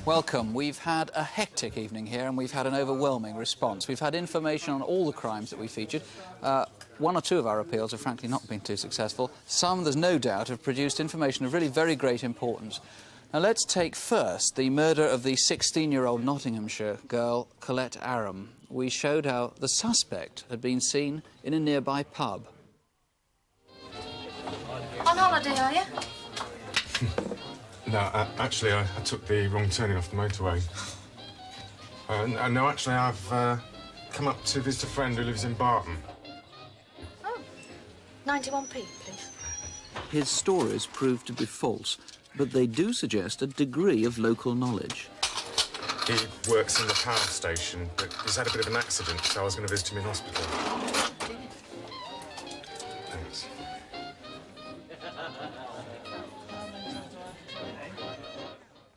Welcome. We've had a hectic evening here and we've had an overwhelming response. We've had information on all the crimes that we featured. One or two of our appeals have frankly not been too successful. Some, there's no doubt, have produced information of really very great importance. Now let's take first the murder of the 16-year-old Nottinghamshire girl, Colette Aram. We showed how the suspect had been seen in a nearby pub. On holiday, are you? No, actually, I took the wrong turning off the motorway. No, actually, I've come up to visit a friend who lives in Barton. Oh, 91p, please. His stories proved to be false, but they do suggest a degree of local knowledge. He works in the power station, but he's had a bit of an accident, so I was going to visit him in hospital. Thanks.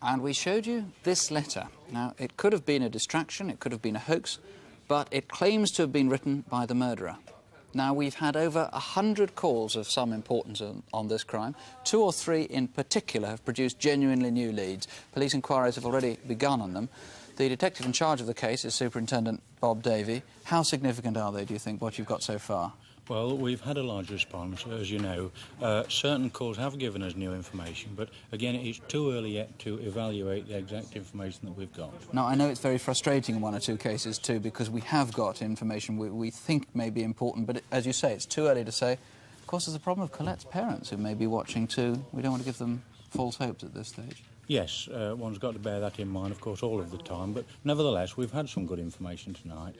And we showed you this letter. Now, it could have been a distraction, it could have been a hoax, but it claims to have been written by the murderer. Now, we've had over 100 calls of some importance on this crime. 2 or 3 in particular have produced genuinely new leads. Police inquiries have already begun on them. The detective in charge of the case is Superintendent Bob Davey. How significant are they, do you think, what you've got so far? Well, we've had a large response, as you know. Certain calls have given us new information, but again, it's too early yet to evaluate the exact information that we've got. Now, I know it's very frustrating in 1 or 2 cases too, because we have got information we think may be important, but as you say, it's too early to say. Of course, there's the problem of Colette's parents who may be watching too. We don't want to give them false hopes at this stage. Yes, one's got to bear that in mind, of course, all of the time, but nevertheless, we've had some good information tonight.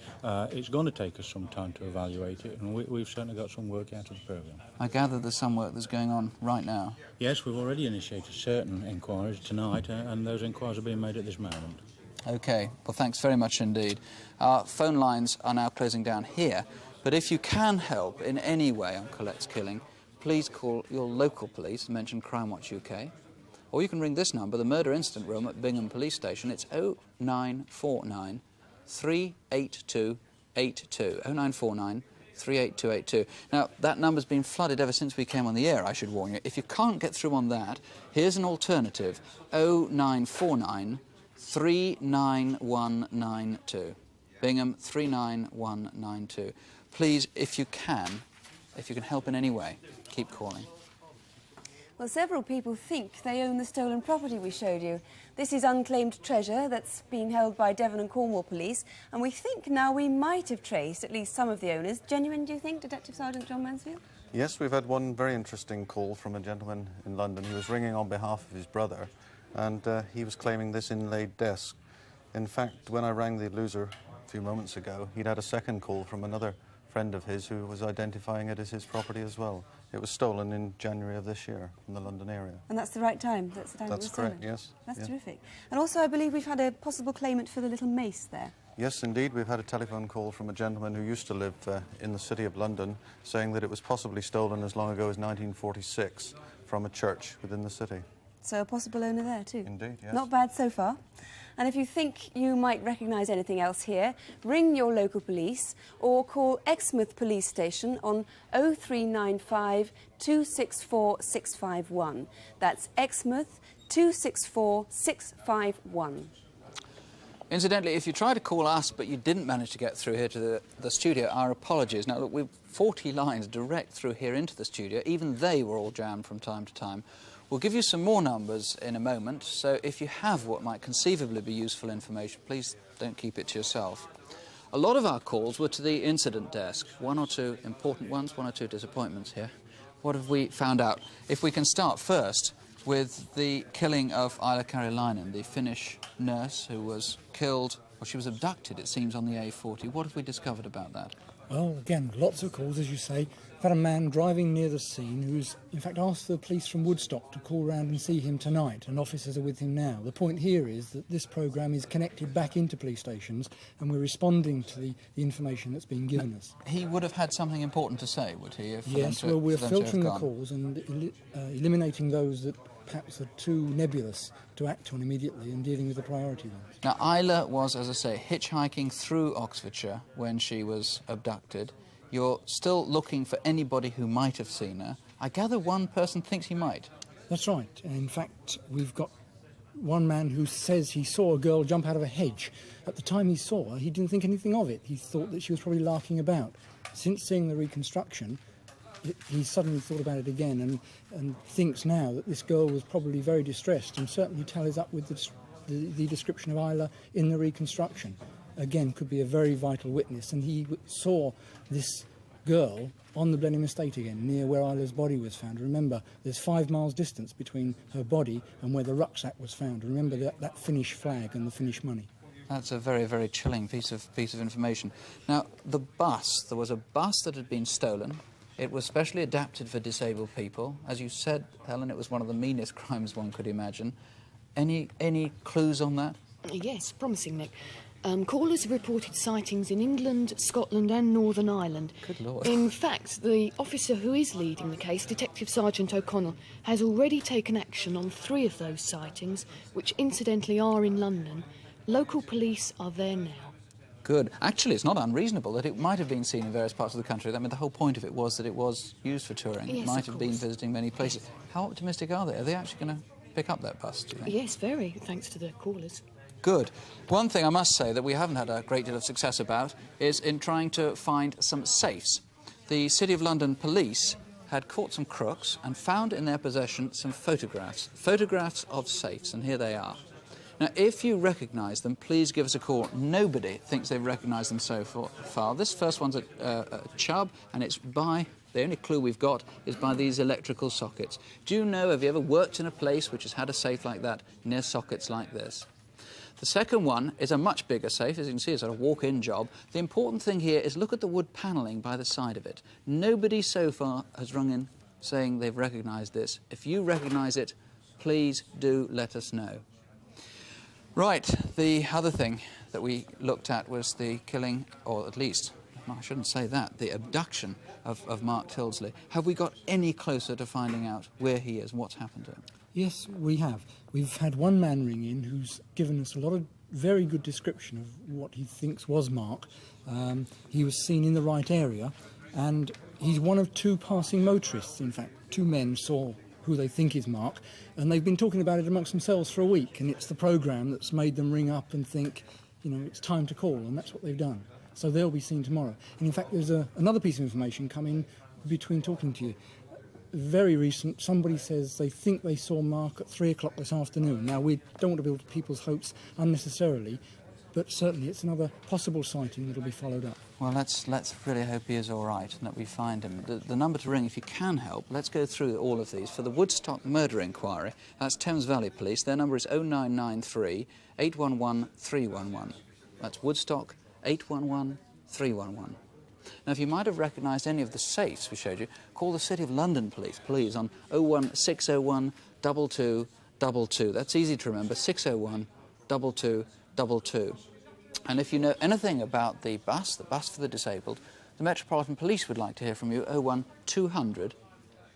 It's going to take us some time to evaluate it, and we've certainly got some work out of the programme. I gather there's some work that's going on right now. Yes, we've already initiated certain inquiries tonight, and those inquiries are being made at this moment. OK, well, thanks very much indeed. Our phone lines are now closing down here, but if you can help in any way on Colette's killing, please call your local police and mention Crimewatch UK. Or you can ring this number, the murder incident room at Bingham Police Station. It's 0949 382 82. 0949 38282. Now, that number's been flooded ever since we came on the air, I should warn you. If you can't get through on that, here's an alternative, 0949 39192. Bingham 39192. Please, if you can help in any way, keep calling. Well, several people think they own the stolen property we showed you. This is unclaimed treasure that's been held by Devon and Cornwall Police, and we think now we might have traced at least some of the owners. Genuine, do you think, Detective Sergeant John Mansfield? Yes, we've had one very interesting call from a gentleman in London who was ringing on behalf of his brother, and he was claiming this inlaid desk. In fact, when I rang the loser a few moments ago, he'd had a second call from another friend of his who was identifying it as his property as well. It was stolen in January of this year from the London area. And that's the right time? That's the time it was stolen? That's correct, yes. That's terrific. And also, I believe we've had a possible claimant for the little mace there. Yes, indeed. We've had a telephone call from a gentleman who used to live in the city of London, saying that it was possibly stolen as long ago as 1946 from a church within the city. So a possible owner there too? Indeed, yes. Not bad so far. And if you think you might recognise anything else here, ring your local police or call Exmouth Police Station on 0395 264 651. That's Exmouth 264 651. Incidentally, if you try to call us but you didn't manage to get through here to the studio, our apologies. Now, look, we've 40 lines direct through here into the studio. Even they were all jammed from time to time. We'll give you some more numbers in a moment, so if you have what might conceivably be useful information, please don't keep it to yourself. A lot of our calls were to the incident desk. 1 or 2 important ones, 1 or 2 disappointments here. What have we found out? If we can start first with the killing of Isla Karjalainen, the Finnish nurse who was killed, or she was abducted, it seems, on the A40. What have we discovered about that? Well, again, lots of calls, as you say. I've had a man driving near the scene who's, in fact, asked the police from Woodstock to call round and see him tonight, and officers are with him now. The point here is that this programme is connected back into police stations, and we're responding to the information that's been given us. He would have had something important to say, would he? Yes, well, we're filtering the calls and eliminating those that perhaps are too nebulous to act on immediately and dealing with the priority ones. Now, Isla was, as I say, hitchhiking through Oxfordshire when she was abducted. You're still looking for anybody who might have seen her. I gather one person thinks he might. That's right. In fact, we've got one man who says he saw a girl jump out of a hedge. At the time he saw her, he didn't think anything of it. He thought that she was probably larking about. Since seeing the reconstruction, he suddenly thought about it again and thinks now that this girl was probably very distressed, and certainly tallies up with the description of Isla in the reconstruction. Again, could be a very vital witness, and he saw this girl on the Blenheim estate again, near where Isla's body was found. Remember, there's 5 miles distance between her body and where the rucksack was found. Remember that Finnish flag and the Finnish money. That's a very, very chilling piece of information. Now, the bus, there was a bus that had been stolen. It was specially adapted for disabled people. As you said, Helen, it was one of the meanest crimes one could imagine. Any clues on that? Yes, promising, Nick. Callers have reported sightings in England, Scotland and Northern Ireland. Good Lord. In fact, the officer who is leading the case, Detective Sergeant O'Connell, has already taken action on 3 of those sightings, which incidentally are in London. Local police are there now. Good. Actually, it's not unreasonable that it might have been seen in various parts of the country. I mean, the whole point of it was that it was used for touring. Yes, it might of have been course. visiting many places. How optimistic are they? Are they actually going to pick up that bus, do you think? Yes, very, thanks to the callers. Good. One thing I must say that we haven't had a great deal of success about is in trying to find some safes. The City of London police had caught some crooks and found in their possession some photographs of safes, and here they are. Now, if you recognise them, please give us a call. Nobody thinks they've recognised them so far. This first one's a Chubb, and it's by... The only clue we've got is by these electrical sockets. Do you know, have you ever worked in a place which has had a safe like that, near sockets like this? The second one is a much bigger safe. As you can see, it's a walk-in job. The important thing here is look at the wood panelling by the side of it. Nobody so far has rung in saying they've recognised this. If you recognise it, please do let us know. Right, the other thing that we looked at was the killing, or at least, I shouldn't say that, the abduction of Mark Tilsley. Have we got any closer to finding out where he is and what's happened to him? Yes, we have. We've had one man ring in who's given us a lot of very good description of what he thinks was Mark. He was seen in the right area, and he's one of 2 passing motorists. In fact, 2 men saw who they think is Mark, and they've been talking about it amongst themselves for a week, and it's the programme that's made them ring up and think, you know, it's time to call, and that's what they've done. So they'll be seen tomorrow. And in fact, there's another piece of information coming between talking to you. Very recent, somebody says they think they saw Mark at 3 o'clock this afternoon. Now, we don't want to build people's hopes unnecessarily, but certainly it's another possible sighting that'll be followed up. Well, let's really hope he is all right and that we find him. The number to ring, if you can help, let's go through all of these. For the Woodstock murder inquiry, that's Thames Valley Police. Their number is 0993 811 311. That's Woodstock 811 311. Now, if you might have recognised any of the safes we showed you, call the City of London Police, please, on 01601 2222. That's easy to remember, 601 2222. And if you know anything about the bus for the disabled, the Metropolitan Police would like to hear from you, 01200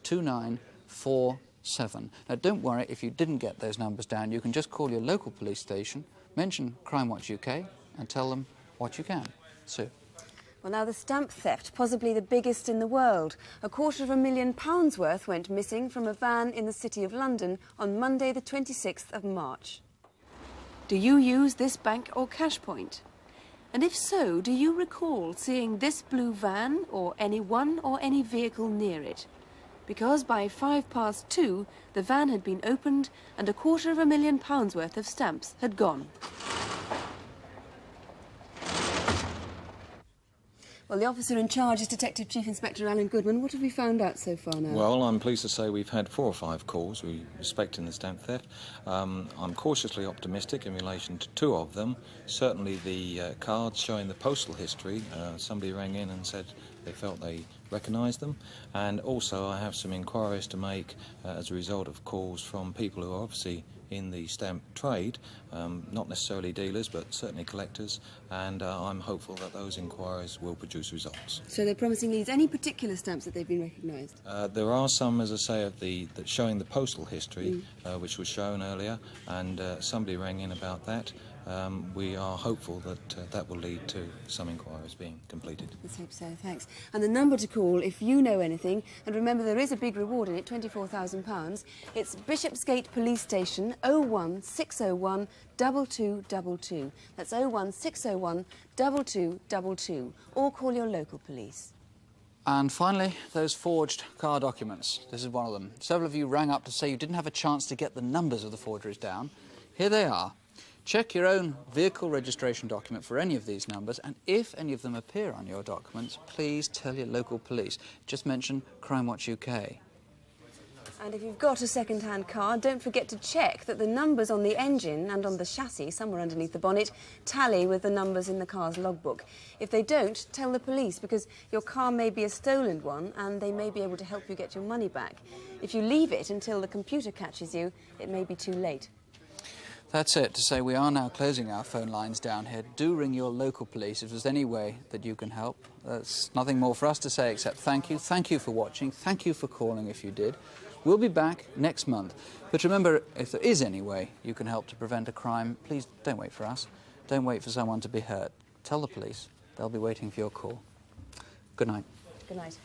2947. Now, don't worry, if you didn't get those numbers down, you can just call your local police station, mention Crimewatch UK, and tell them what you can. Sue. Well, now the stamp theft, possibly the biggest in the world. £250,000 worth went missing from a van in the City of London on Monday the 26th of March. Do you use this bank or cash point? And if so, do you recall seeing this blue van or anyone or any vehicle near it? Because by 2:05, the van had been opened and £250,000 worth of stamps had gone. Well, the officer in charge is Detective Chief Inspector Alan Goodman. What have we found out so far now? Well, I'm pleased to say we've had 4 or 5 calls respecting the stamp theft. I'm cautiously optimistic in relation to 2 of them. Certainly the cards showing the postal history, somebody rang in and said they felt they recognised them. And also I have some inquiries to make as a result of calls from people who are obviously in the stamp trade, not necessarily dealers but certainly collectors, and I'm hopeful that those inquiries will produce results. So they're promising leads. Any particular stamps that they've been recognised? There are some, as I say, that showing the postal history, which was shown earlier, and somebody rang in about that. We are hopeful that that will lead to some inquiries being completed. Let's hope so, thanks. And the number to call if you know anything, and remember there is a big reward in it, £24,000. It's Bishopsgate Police Station, 01601 2222. That's 01601 2222. Or call your local police. And finally, those forged car documents. This is one of them. Several of you rang up to say you didn't have a chance to get the numbers of the forgeries down. Here they are. Check your own vehicle registration document for any of these numbers, and if any of them appear on your documents, please tell your local police. Just mention Crimewatch UK. And if you've got a second-hand car, don't forget to check that the numbers on the engine and on the chassis, somewhere underneath the bonnet, tally with the numbers in the car's logbook. If they don't, tell the police, because your car may be a stolen one and they may be able to help you get your money back. If you leave it until the computer catches you, it may be too late. That's it, to say we are now closing our phone lines down here. Do ring your local police if there's any way that you can help. There's nothing more for us to say except thank you. Thank you for watching. Thank you for calling if you did. We'll be back next month. But remember, if there is any way you can help to prevent a crime, please don't wait for us. Don't wait for someone to be hurt. Tell the police. They'll be waiting for your call. Good night. Good night.